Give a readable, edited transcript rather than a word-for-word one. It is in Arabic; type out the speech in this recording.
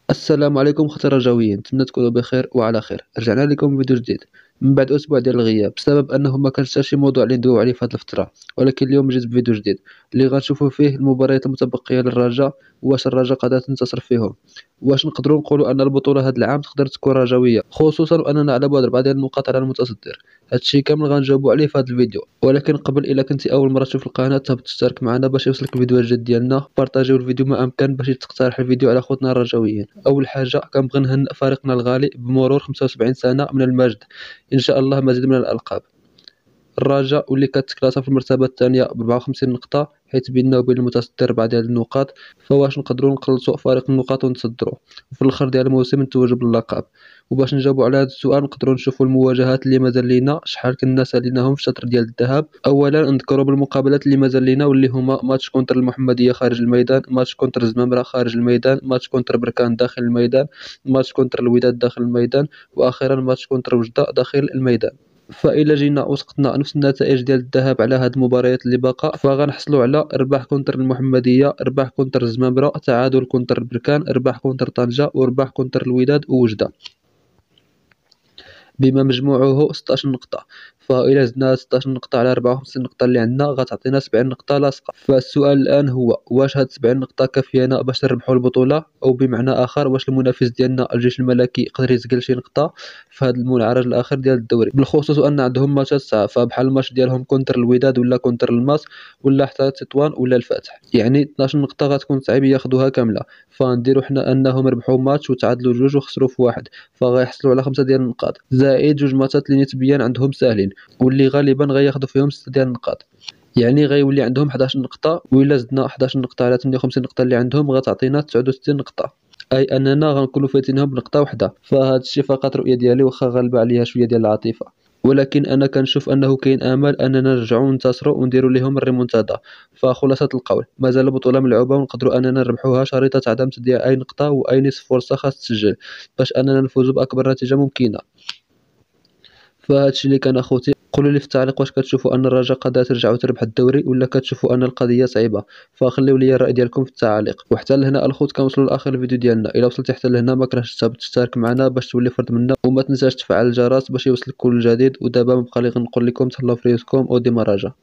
السلام عليكم اخوتي الرجاويين، نتمنى تكونوا بخير وعلى خير. رجعنا لكم بفيديو جديد من بعد اسبوع ديال الغياب بسبب انه ما كانش حتى شي موضوع اللي ندويو عليه في هذه الفتره، ولكن اليوم جيت بفيديو جديد اللي غنشوفوا فيه المباريات المتبقيه للرجاء، واش الرجاء قادره تنتصر فيهم، واش نقدروا نقولوا ان البطوله هذا العام تقدر تكون رجاويه، خصوصا واننا على بعد 4 ديال النقاط على المتصدر. هادشي كامل غنجاوبوا عليه في هذا الفيديو، ولكن قبل الا كنتي اول مره تشوف القناه تهبط تشترك معنا باش يوصلك الفيديوهات الجديده ديالنا، بارطاجيو الفيديو ما امكن باش تقترح الفيديو على خوتنا الرجاويين. اول حاجه كنبغي نهنئ فريقنا الغالي بمرور 75 سنه من المجد، ان شاء الله مزيد من الالقاب. الرجاء واللي كتكلاصا في المرتبه الثانيه ب 54 نقطه، حيت بيننا وبين المتصدر بعد هذه النقاط، فواش نقدروا نقلصوا فريق النقاط ونتصدروا وفي الاخر ديال الموسم نتوجوا باللقب؟ وباش نجاوبوا على هذا السؤال نقدروا نشوفوا المواجهات اللي مازال لينا، شحال كنا ساليناهم في الشطر ديال الذهاب. اولا نذكروا بالمقابلات اللي مازال لينا واللي هما ماتش كونتر المحمديه خارج الميدان، ماتش كونتر الزمامره خارج الميدان، ماتش كونتر بركان داخل الميدان، ماتش كونتر الوداد داخل الميدان، واخيرا ماتش كونتر وجده داخل الميدان. فإلا جينا وسقطنا نفس النتائج ديال الذهاب على هاد المباريات اللي باقا، فغنحصلوا على رباح كونتر المحمديه، رباح كونتر الزمامره، تعادل كونتر بركان، رباح كونتر طنجة، ورباح كونتر الوداد ووجده، بما مجموعه 16 نقطة. فإلا زدنا 16 نقطة على 54 نقطة اللي عندنا غتعطينا 70 نقطة لاصقة. فالسؤال الآن هو واش هاد 70 نقطة كافيانا باش نربحوا البطولة، أو بمعنى آخر واش المنافس ديالنا الجيش الملكي يقدر يسجل شي نقطة في هاد المنعرج الأخير ديال الدوري، بالخصوص أن عندهم ماتشات صعبة بحال الماتش ديالهم كونتر الوداد ولا كونتر الماس ولا حتى تطوان ولا الفتح، يعني 12 نقطة غتكون صعيب ياخذوها كاملة. فنديرو حنا أنهم ربحوا ماتش وتعادلوا جوج وخسروا في واحد، فغيحصلوا على 5 ديال النقاط، زائد جوج ماتشات اللي نسبيا عندهم ساهلين واللي غالبا غياخذوا فيهم 6 ديال النقاط، يعني غيولي عندهم 11 نقطة. وإلا زدنا 11 نقطة على 58 نقطة اللي عندهم غتعطينا 69 نقطة، أي أننا غنكونوا فايتينهم بنقطة واحدة. فهاد الشي فقط رؤية ديالي، واخا غالبة عليها شوية ديال العاطفة، ولكن انا كنشوف انه كاين امل اننا نرجعوا ننتصروا ونديروا لهم الريمونتادا. فخلاصه القول مازال البطوله ملعوبه ونقدروا اننا نربحوها، شريطه عدم تضييع اي نقطه واي نصف فرصه خاص تسجل باش اننا نفوزوا باكبر نتيجه ممكنه. فهادشي اللي كان اخوتي. قولوا لي في التعليق واش كتشوفوا ان الرجاء قادره ترجع وتربح الدوري، ولا كتشوفوا ان القضيه صعيبه؟ فخليو لي الراي ديالكم في التعاليق. وحتى لهنا الخوت كنوصلوا لاخر الفيديو ديالنا. الا وصلتي حتى لهنا ما كرهتش تشترك معنا باش تولي فرد منا، وما تنساش تفعل الجرس باش يوصلك كل جديد. ودابا مبقى لي غنقول لكم تهلاو في ريوسكم وديما رجاء.